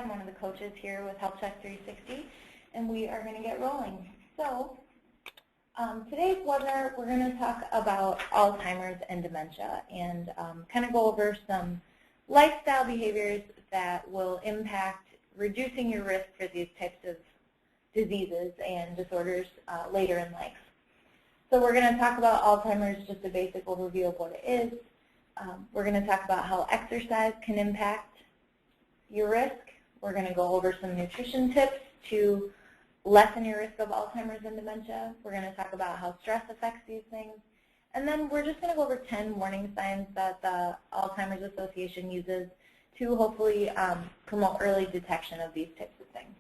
I'm one of the coaches here with Health Check 360, and we are going to get rolling. So, today's webinar, we're going to talk about Alzheimer's and dementia and kind of go over some lifestyle behaviors that will impact reducing your risk for these types of diseases and disorders later in life. So we're going to talk about Alzheimer's, just a basic overview of what it is. We're going to talk about how exercise can impact your risk. We're going to go over some nutrition tips to lessen your risk of Alzheimer's and dementia. We're going to talk about how stress affects these things. And then we're just going to go over 10 warning signs that the Alzheimer's Association uses to hopefully promote early detection of these types of things.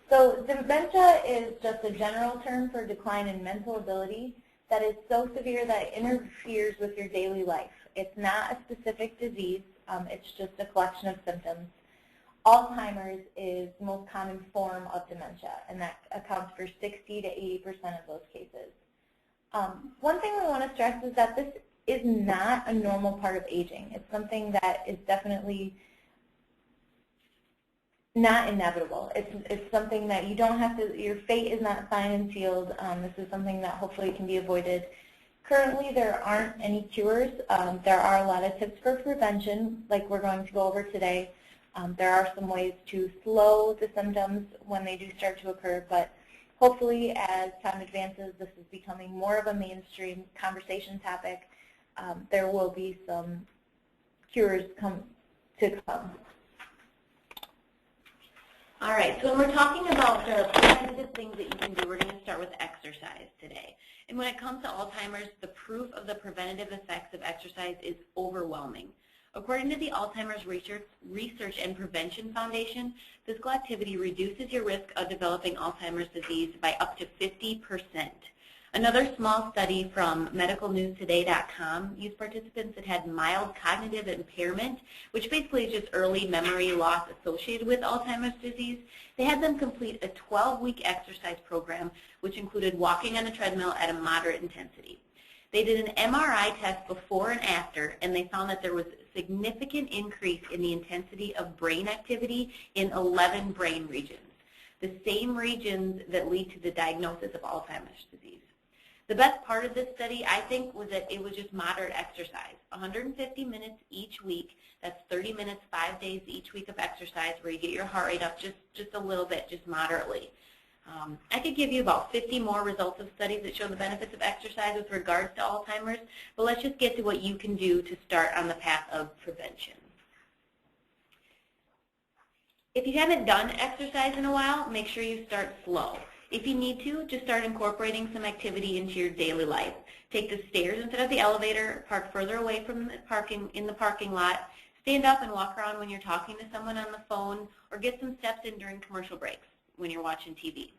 So dementia is just a general term for decline in mental ability that is so severe that it interferes with your daily life. It's not a specific disease. It's just a collection of symptoms. Alzheimer's is the most common form of dementia, and that accounts for 60 to 80% of those cases. One thing we want to stress is that this is not a normal part of aging. It's something that is definitely not inevitable. It's something that you don't have to, your fate is not signed and sealed. This is something that hopefully can be avoided. Currently, there aren't any cures. There are a lot of tips for prevention, like we're going to go over today. There are some ways to slow the symptoms when they do start to occur, but hopefully as time advances, this is becoming more of a mainstream conversation topic. There will be some cures to come. All right, so when we're talking about the preventative things that you can do, we're going to start with exercise today. And when it comes to Alzheimer's, the proof of the preventative effects of exercise is overwhelming. According to the Alzheimer's Research and Prevention Foundation, physical activity reduces your risk of developing Alzheimer's disease by up to 50%. Another small study from medicalnewstoday.com used participants that had mild cognitive impairment, which basically is just early memory loss associated with Alzheimer's disease. They had them complete a 12-week exercise program, which included walking on a treadmill at a moderate intensity. They did an MRI test before and after, and they found that there was a significant increase in the intensity of brain activity in 11 brain regions, the same regions that lead to the diagnosis of Alzheimer's disease. The best part of this study, I think, was that it was just moderate exercise, 150 minutes each week. That's 30 minutes, 5 days each week of exercise where you get your heart rate up just a little bit, just moderately. I could give you about 50 more results of studies that show the benefits of exercise with regards to Alzheimer's, but let's just get to what you can do to start on the path of prevention. If you haven't done exercise in a while, make sure you start slow. If you need to, just start incorporating some activity into your daily life. Take the stairs instead of the elevator, park further away from the parking lot, stand up and walk around when you're talking to someone on the phone, or get some steps in during commercial breaks when you're watching TV.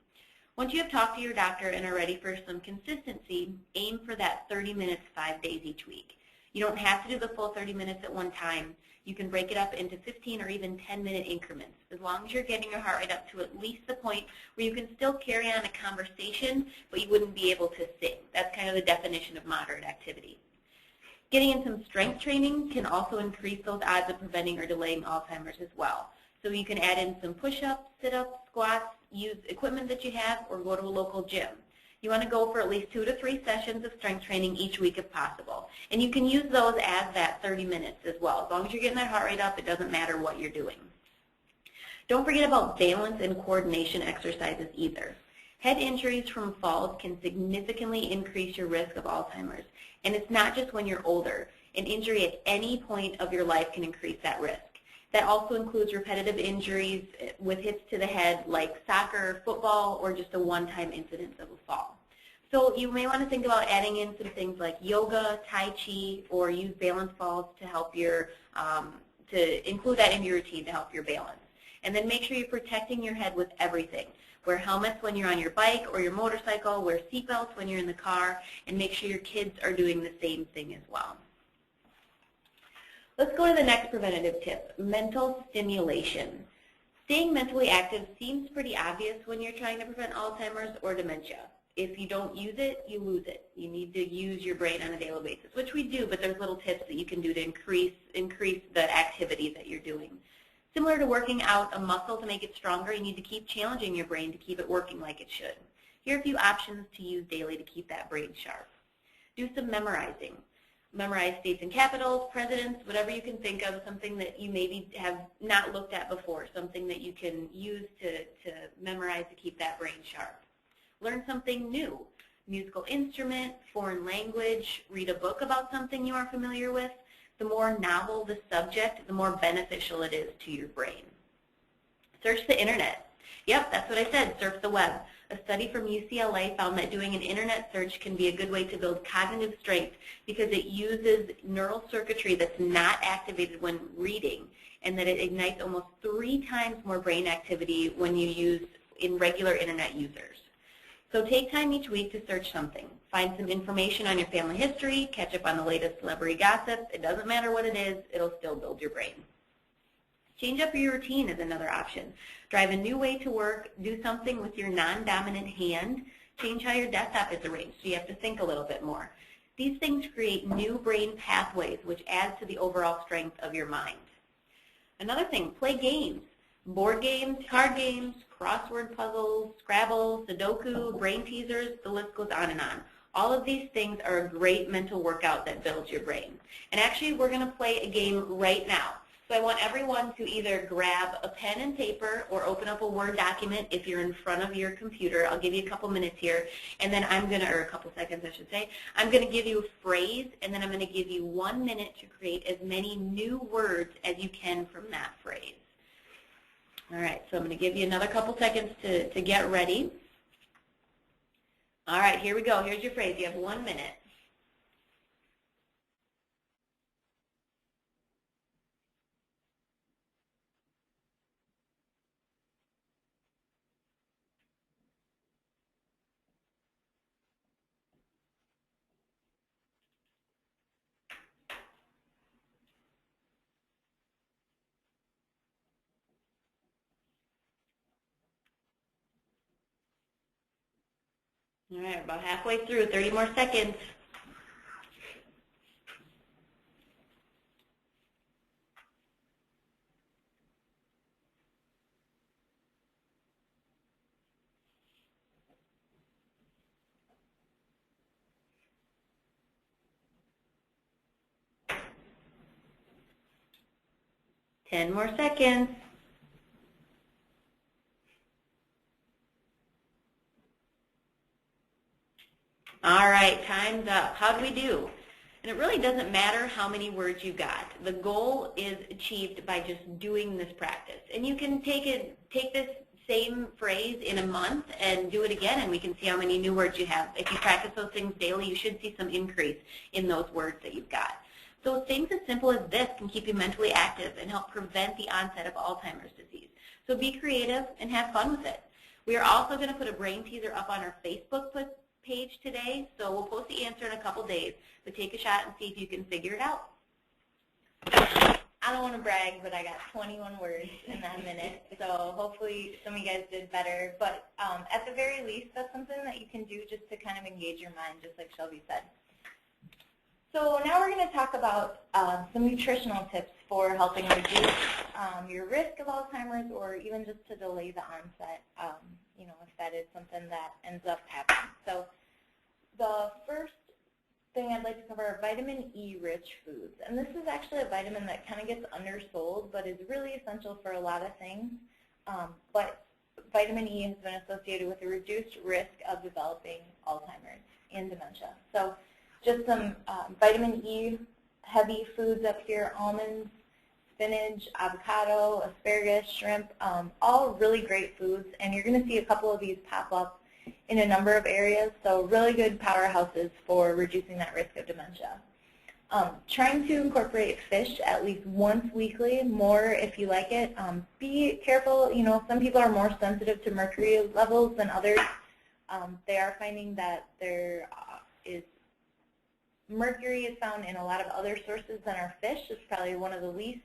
Once you have talked to your doctor and are ready for some consistency, aim for that 30 minutes, 5 days each week. You don't have to do the full 30 minutes at one time. You can break it up into 15 or even 10-minute increments, as long as you're getting your heart rate up to at least the point where you can still carry on a conversation, but you wouldn't be able to sing. That's kind of the definition of moderate activity. Getting in some strength training can also increase those odds of preventing or delaying Alzheimer's as well. So you can add in some push-ups, sit-ups, squats, use equipment that you have, or go to a local gym. You want to go for at least 2 to 3 sessions of strength training each week if possible. And you can use those as that 30 minutes as well. As long as you're getting that heart rate up, it doesn't matter what you're doing. Don't forget about balance and coordination exercises either. Head injuries from falls can significantly increase your risk of Alzheimer's. And it's not just when you're older. An injury at any point of your life can increase that risk. That also includes repetitive injuries with hits to the head like soccer, football, or just a one-time incident of a fall. So you may want to think about adding in some things like yoga, tai chi, or use balance balls to help to include that in your routine to help your balance. And then make sure you're protecting your head with everything. Wear helmets when you're on your bike or your motorcycle, wear seatbelts when you're in the car, and make sure your kids are doing the same thing as well. Let's go to the next preventative tip, mental stimulation. Staying mentally active seems pretty obvious when you're trying to prevent Alzheimer's or dementia. If you don't use it, you lose it. You need to use your brain on a daily basis, which we do, but there's little tips that you can do to increase the activity that you're doing. Similar to working out a muscle to make it stronger, you need to keep challenging your brain to keep it working like it should. Here are a few options to use daily to keep that brain sharp. Do some memorizing. Memorize states and capitals, presidents, whatever you can think of, something that you maybe have not looked at before, something that you can use to memorize to keep that brain sharp. Learn something new, musical instrument, foreign language, read a book about something you are familiar with. The more novel the subject, the more beneficial it is to your brain. Search the internet. Yep, that's what I said, surf the web. A study from UCLA found that doing an internet search can be a good way to build cognitive strength because it uses neural circuitry that's not activated when reading, and that it ignites almost 3 times more brain activity when you use in regular internet users. So take time each week to search something. Find some information on your family history, catch up on the latest celebrity gossip. It doesn't matter what it is, it'll still build your brain. Change up your routine is another option. Drive a new way to work, do something with your non-dominant hand, change how your desktop is arranged so you have to think a little bit more. These things create new brain pathways which adds to the overall strength of your mind. Another thing, play games. Board games, card games, crossword puzzles, Scrabble, Sudoku, brain teasers, the list goes on and on. All of these things are a great mental workout that builds your brain. And actually we're going to play a game right now. So I want everyone to either grab a pen and paper or open up a Word document if you're in front of your computer. I'll give you a couple minutes here, and then I'm going to, or a couple seconds I should say, I'm going to give you a phrase, and then I'm going to give you 1 minute to create as many new words as you can from that phrase. All right, so I'm going to give you another couple seconds to get ready. All right, here we go. Here's your phrase. You have 1 minute. All right, about halfway through, 30 more seconds. Ten more seconds. All right, time's up. How'd we do? And it really doesn't matter how many words you got. The goal is achieved by just doing this practice. And you can take this same phrase in a month and do it again, and we can see how many new words you have. If you practice those things daily, you should see some increase in those words that you've got. So things as simple as this can keep you mentally active and help prevent the onset of Alzheimer's disease. So be creative and have fun with it. We are also going to put a brain teaser up on our Facebook page today, so we'll post the answer in a couple days, but take a shot and see if you can figure it out. I don't want to brag, but I got 21 words in that minute, so hopefully some of you guys did better. But at the very least, that's something that you can do just to kind of engage your mind, just like Shelby said. So now we're going to talk about some nutritional tips for helping reduce your risk of Alzheimer's, or even just to delay the onset, you know, if that is something that ends up happening. So the first thing I'd like to cover are vitamin E-rich foods. And this is actually a vitamin that kind of gets undersold, but is really essential for a lot of things. But vitamin E has been associated with a reduced risk of developing Alzheimer's and dementia. So just some vitamin E heavy foods up here: almonds, spinach, avocado, asparagus, shrimp, all really great foods. And you're going to see a couple of these pop up in a number of areas, so really good powerhouses for reducing that risk of dementia. Trying to incorporate fish at least once weekly, more if you like it. Be careful, you know, some people are more sensitive to mercury levels than others. They are finding that there is mercury is found in a lot of other sources than our fish. It's probably one of the least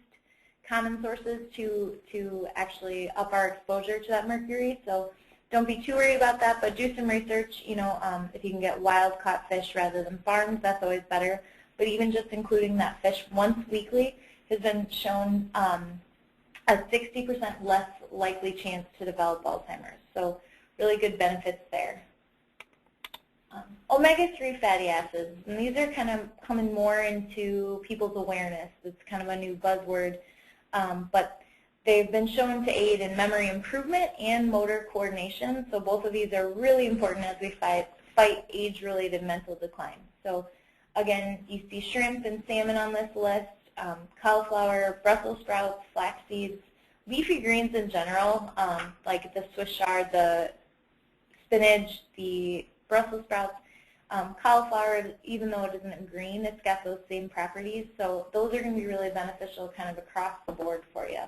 common sources to actually up our exposure to that mercury. So don't be too worried about that, but do some research. You know, if you can get wild-caught fish rather than farms, that's always better. But even just including that fish once weekly has been shown a 60% less likely chance to develop Alzheimer's. So really good benefits there. Omega-3 fatty acids, and these are kind of coming more into people's awareness. It's kind of a new buzzword, but they've been shown to aid in memory improvement and motor coordination. So both of these are really important as we fight age-related mental decline. So again, you see shrimp and salmon on this list, cauliflower, Brussels sprouts, flax seeds, leafy greens in general, like the Swiss chard, the spinach, the Brussels sprouts, cauliflower, even though it isn't green, it's got those same properties. So those are going to be really beneficial kind of across the board for you.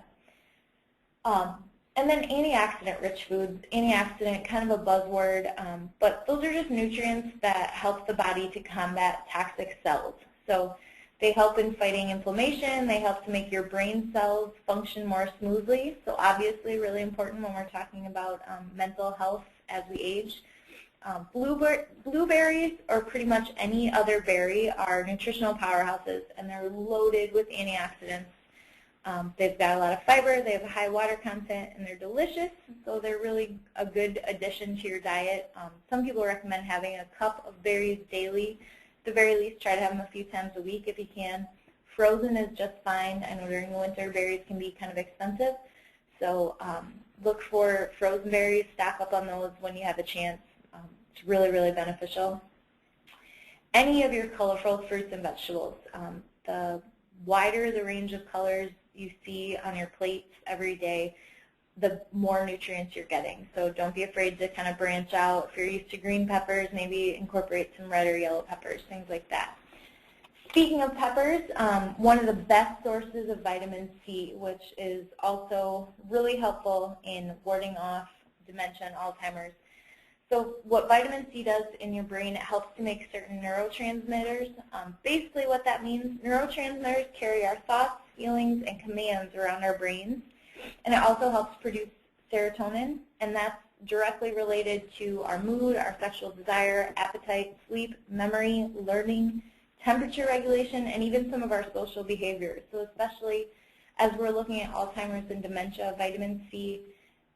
And then antioxidant-rich foods, antioxidant, kind of a buzzword, but those are just nutrients that help the body to combat toxic cells. So they help in fighting inflammation, they help to make your brain cells function more smoothly, so obviously really important when we're talking about mental health as we age. Blueberries, or pretty much any other berry, are nutritional powerhouses, and they're loaded with antioxidants. They've got a lot of fiber, they have a high water content, and they're delicious, so they're really a good addition to your diet. Some people recommend having a cup of berries daily. At the very least, try to have them a few times a week if you can. Frozen is just fine. I know during the winter berries can be kind of expensive, so look for frozen berries, stock up on those when you have a chance. It's really, really beneficial. Any of your colorful fruits and vegetables. The wider the range of colors you see on your plates every day, the more nutrients you're getting. So don't be afraid to kind of branch out. If you're used to green peppers, maybe incorporate some red or yellow peppers, things like that. Speaking of peppers, one of the best sources of vitamin C, which is also really helpful in warding off dementia and Alzheimer's. So what vitamin C does in your brain, it helps to make certain neurotransmitters. Basically what that means, neurotransmitters carry our thoughts, feelings, and commands around our brains. And it also helps produce serotonin, and that's directly related to our mood, our sexual desire, appetite, sleep, memory, learning, temperature regulation, and even some of our social behaviors. So especially as we're looking at Alzheimer's and dementia, vitamin C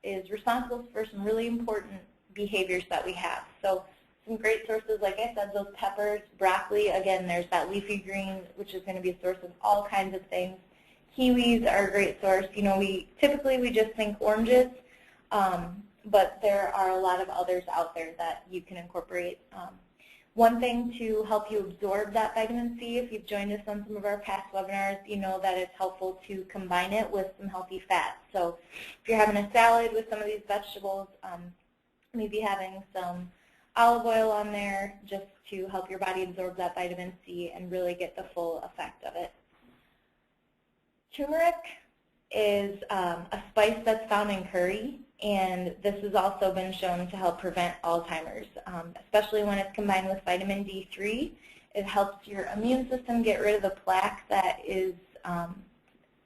is responsible for some really important behaviors that we have. So some great sources, like I said, those peppers, broccoli, again, there's that leafy green, which is going to be a source of all kinds of things. Kiwis are a great source. You know, typically we just think oranges, but there are a lot of others out there that you can incorporate. One thing to help you absorb that vitamin C, if you've joined us on some of our past webinars, you know that it's helpful to combine it with some healthy fats. So if you're having a salad with some of these vegetables, maybe having some olive oil on there just to help your body absorb that vitamin C and really get the full effect of it. Turmeric is a spice that's found in curry, and this has also been shown to help prevent Alzheimer's, especially when it's combined with vitamin D3. It helps your immune system get rid of the plaque that is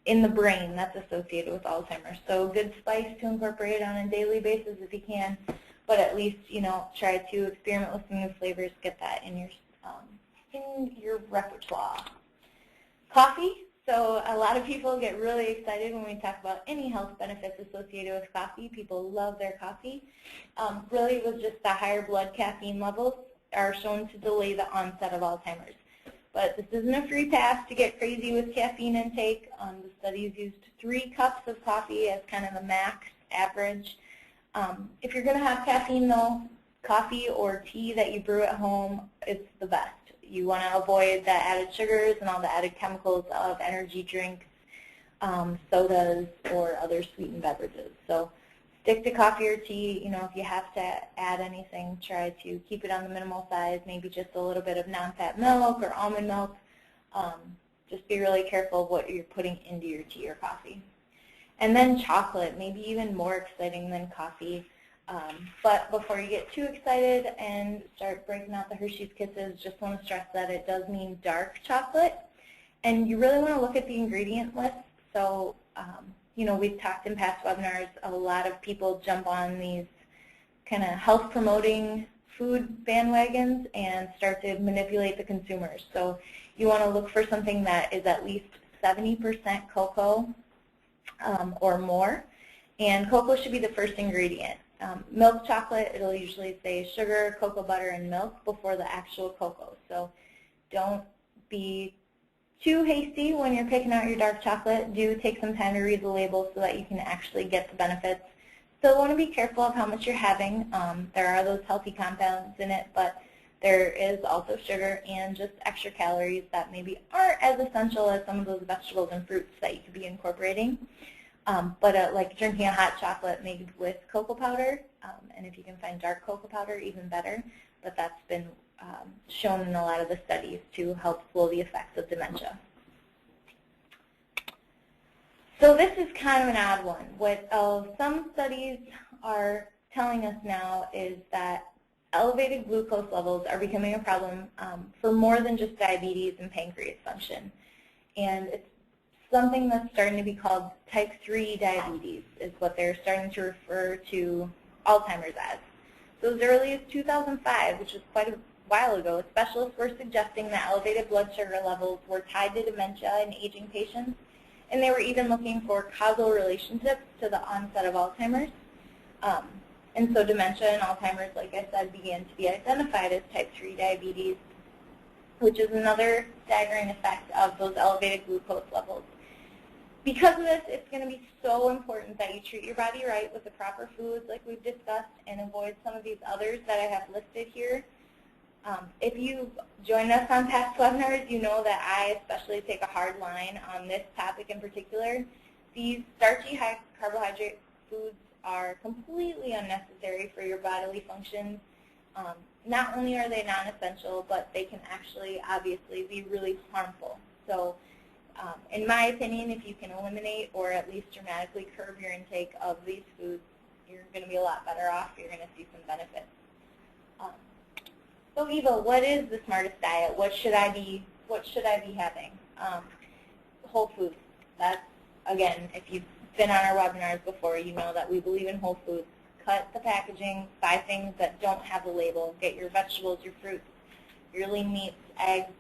in the brain that's associated with Alzheimer's. So a good spice to incorporate on a daily basis if you can, but at least, you know, try to experiment with some new flavors, get that in your repertoire. Coffee. So a lot of people get really excited when we talk about any health benefits associated with coffee. People love their coffee. Really, it was just the higher blood caffeine levels are shown to delay the onset of Alzheimer's. But this isn't a free pass to get crazy with caffeine intake. The studies used 3 cups of coffee as kind of the max average. If you're going to have caffeine, though, coffee or tea that you brew at home is the best. You want to avoid the added sugars and all the added chemicals of energy drinks, sodas, or other sweetened beverages. So stick to coffee or tea. You know, if you have to add anything, try to keep it on the minimal size, maybe just a little bit of non-fat milk or almond milk. Just be really careful of what you're putting into your tea or coffee. And then chocolate, maybe even more exciting than coffee. But before you get too excited and start breaking out the Hershey's Kisses, just want to stress that it does mean dark chocolate. And you really want to look at the ingredient list. So, you know, we've talked in past webinars, a lot of people jump on these kind of health-promoting food bandwagons and start to manipulate the consumers. So you want to look for something that is at least 70% cocoa, or more. And cocoa should be the first ingredient. Milk chocolate, it'll usually say sugar, cocoa butter, and milk before the actual cocoa. So don't be too hasty when you're picking out your dark chocolate. Do take some time to read the label so that you can actually get the benefits. Still want to be careful of how much you're having. There are those healthy compounds in it, but there is also sugar and just extra calories that maybe aren't as essential as some of those vegetables and fruits that you could be incorporating. Like drinking a hot chocolate made with cocoa powder, and if you can find dark cocoa powder, even better. But that's been shown in a lot of the studies to help slow the effects of dementia. So this is kind of an odd one. What some studies are telling us now is that elevated glucose levels are becoming a problem for more than just diabetes and pancreas function. And it's something that's starting to be called type 3 diabetes is what they're starting to refer to Alzheimer's as. So as early as 2005, which was quite a while ago, specialists were suggesting that elevated blood sugar levels were tied to dementia in aging patients, and they were even looking for causal relationships to the onset of Alzheimer's. And so dementia and Alzheimer's, like I said, began to be identified as type 3 diabetes, which is another staggering effect of those elevated glucose levels. Because of this, it's going to be so important that you treat your body right with the proper foods like we've discussed and avoid some of these others that I have listed here. If you've joined us on past webinars, you know that I especially take a hard line on this topic in particular. These starchy, high carbohydrate foods are completely unnecessary for your bodily functions. Not only are they non-essential, but they can actually obviously be really harmful. So in my opinion, if you can eliminate or at least dramatically curb your intake of these foods, you're going to be a lot better off. You're going to see some benefits. So Eva, what is the smartest diet? What should I be having? Whole foods. That's, again, if you've been on our webinars before, you know that we believe in whole foods. Cut the packaging, buy things that don't have the label. Get your vegetables, your fruits, your lean meats, eggs,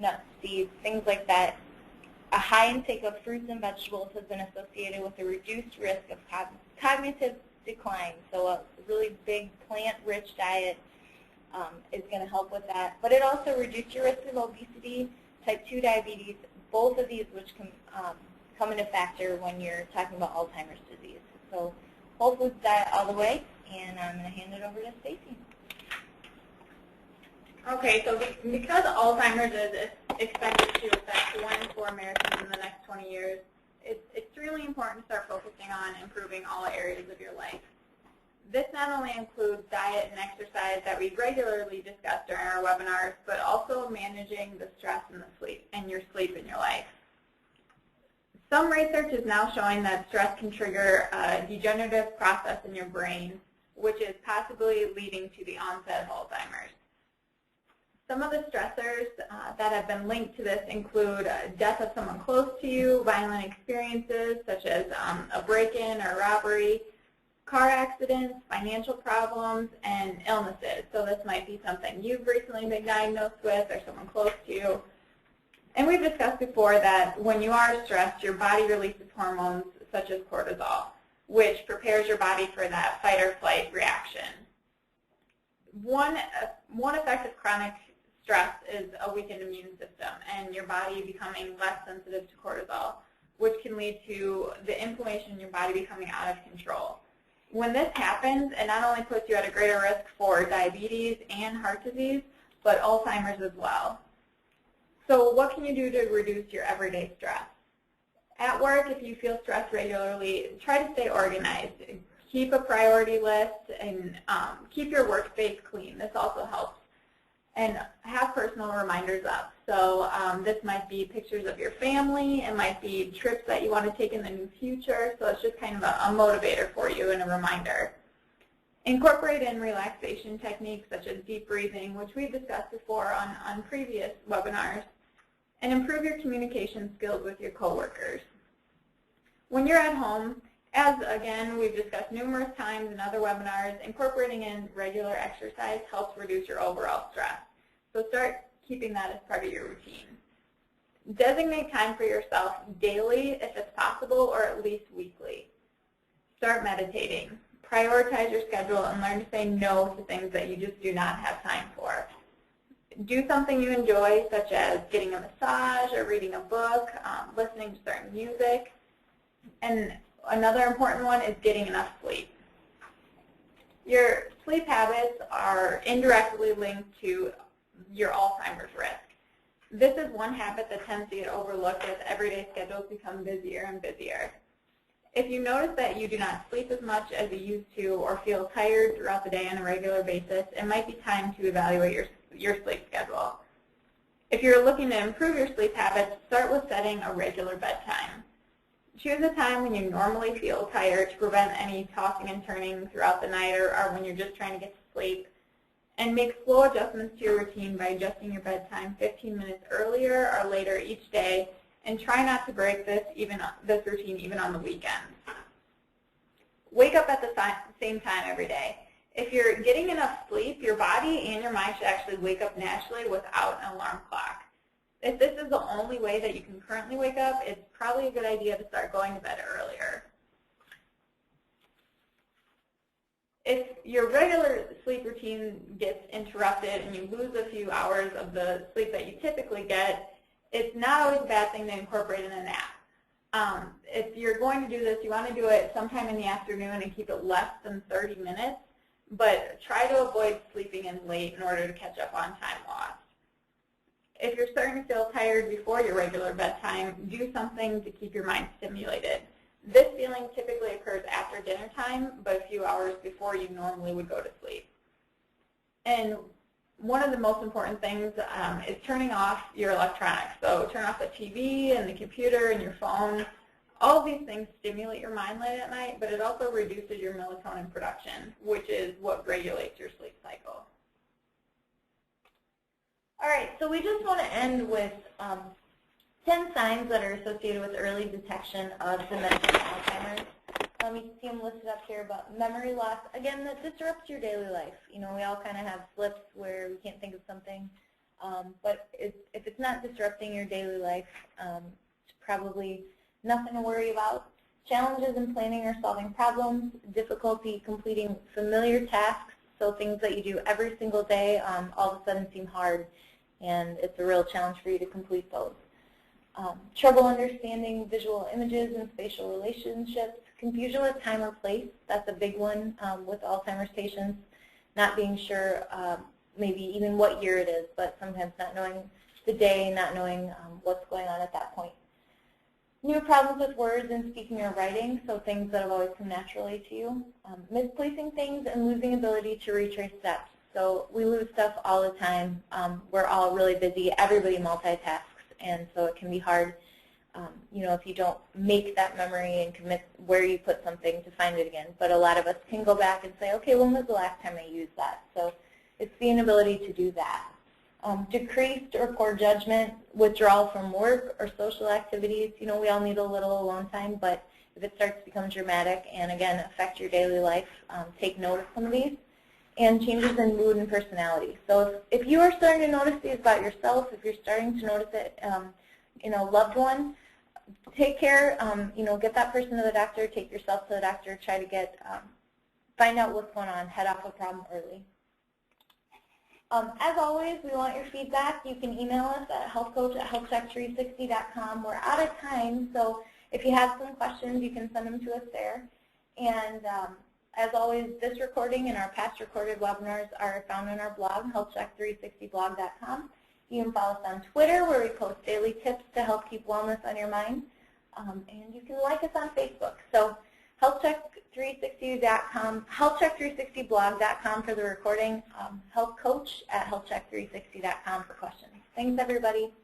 nuts, seeds, things like that. A high intake of fruits and vegetables has been associated with a reduced risk of cognitive decline. So a really big plant-rich diet is going to help with that. But it also reduces your risk of obesity, type 2 diabetes, both of these which can come into factor when you're talking about Alzheimer's disease. So whole foods diet all the way, and I'm going to hand it over to Stacy. Okay, so because Alzheimer's is expected to affect 1 in 4 Americans in the next 20 years, it's really important to start focusing on improving all areas of your life. This not only includes diet and exercise that we regularly discuss during our webinars, but also managing the stress and your sleep in your life. Some research is now showing that stress can trigger a degenerative process in your brain, which is possibly leading to the onset of Alzheimer's. Some of the stressors that have been linked to this include death of someone close to you, violent experiences such as a break-in or robbery, car accidents, financial problems, and illnesses. So this might be something you've recently been diagnosed with or someone close to you. And we've discussed before that when you are stressed, your body releases hormones such as cortisol, which prepares your body for that fight or flight reaction. One effect of chronic stress is a weakened immune system and your body becoming less sensitive to cortisol, which can lead to the inflammation in your body becoming out of control. When this happens, it not only puts you at a greater risk for diabetes and heart disease, but Alzheimer's as well. So what can you do to reduce your everyday stress? At work, if you feel stressed regularly, try to stay organized. Keep a priority list and keep your workspace clean. This also helps. And have personal reminders up. So this might be pictures of your family. It might be trips that you want to take in the near future. So it's just kind of a motivator for you and a reminder. Incorporate in relaxation techniques such as deep breathing, which we've discussed before on previous webinars, and improve your communication skills with your coworkers. When you're at home, as again we've discussed numerous times in other webinars, incorporating in regular exercise helps reduce your overall stress. So start keeping that as part of your routine. Designate time for yourself daily if it's possible, or at least weekly. Start meditating. Prioritize your schedule and learn to say no to things that you just do not have time for. Do something you enjoy, such as getting a massage or reading a book, listening to certain music. And another important one is getting enough sleep. Your sleep habits are indirectly linked to your Alzheimer's risk. This is one habit that tends to get overlooked as everyday schedules become busier and busier. If you notice that you do not sleep as much as you used to or feel tired throughout the day on a regular basis, it might be time to evaluate your sleep schedule. If you're looking to improve your sleep habits, start with setting a regular bedtime. Choose a time when you normally feel tired to prevent any tossing and turning throughout the night or when you're just trying to get to sleep. And make slow adjustments to your routine by adjusting your bedtime 15 minutes earlier or later each day, and try not to break this routine even on the weekends. Wake up at the same time every day. If you're getting enough sleep, your body and your mind should actually wake up naturally without an alarm clock. If this is the only way that you can currently wake up, it's probably a good idea to start going to bed earlier. If your regular sleep routine gets interrupted and you lose a few hours of the sleep that you typically get, it's not always a bad thing to incorporate in a nap. If you're going to do this, you want to do it sometime in the afternoon and keep it less than 30 minutes, but try to avoid sleeping in late in order to catch up on time lost. If you're starting to feel tired before your regular bedtime, do something to keep your mind stimulated. This feeling typically occurs after dinner time, but a few hours before you normally would go to sleep. And one of the most important things is turning off your electronics. So turn off the TV and the computer and your phone. All of these things stimulate your mind late at night, but it also reduces your melatonin production, which is what regulates your sleep cycle. All right, so we just want to end with 10 signs that are associated with early detection of dementia and Alzheimer's. You can see them listed up here, but memory loss, again, that disrupts your daily life. You know, we all kind of have slips where we can't think of something, but if it's not disrupting your daily life, it's probably nothing to worry about. Challenges in planning or solving problems, difficulty completing familiar tasks, so things that you do every single day all of a sudden seem hard, and it's a real challenge for you to complete those. Trouble understanding visual images and spatial relationships, confusion with time or place, that's a big one with Alzheimer's patients, not being sure maybe even what year it is, but sometimes not knowing the day, not knowing what's going on at that point. New problems with words and speaking or writing, so things that have always come naturally to you. Misplacing things and losing ability to retrace steps. So we lose stuff all the time. We're all really busy. Everybody multitasks, and so it can be hard, you know, if you don't make that memory and commit where you put something to find it again. But a lot of us can go back and say, okay, when was the last time I used that? So it's the inability to do that. Decreased or poor judgment, withdrawal from work or social activities. You know, we all need a little alone time, but if it starts to become dramatic and, again, affect your daily life, take note of some of these. And changes in mood and personality. So if you are starting to notice these about yourself, if you're starting to notice it in a loved one, take care, you know, get that person to the doctor, take yourself to the doctor, try to find out what's going on, head off a problem early. As always, we want your feedback. You can email us at healthcoach@healthcheck360.com. We're out of time, so if you have some questions, you can send them to us there. And as always, this recording and our past recorded webinars are found on our blog, healthcheck360blog.com. You can follow us on Twitter, where we post daily tips to help keep wellness on your mind. And you can like us on Facebook. So healthcheck360.com, healthcheck360blog.com for the recording, healthcoach@healthcheck360.com for questions. Thanks, everybody.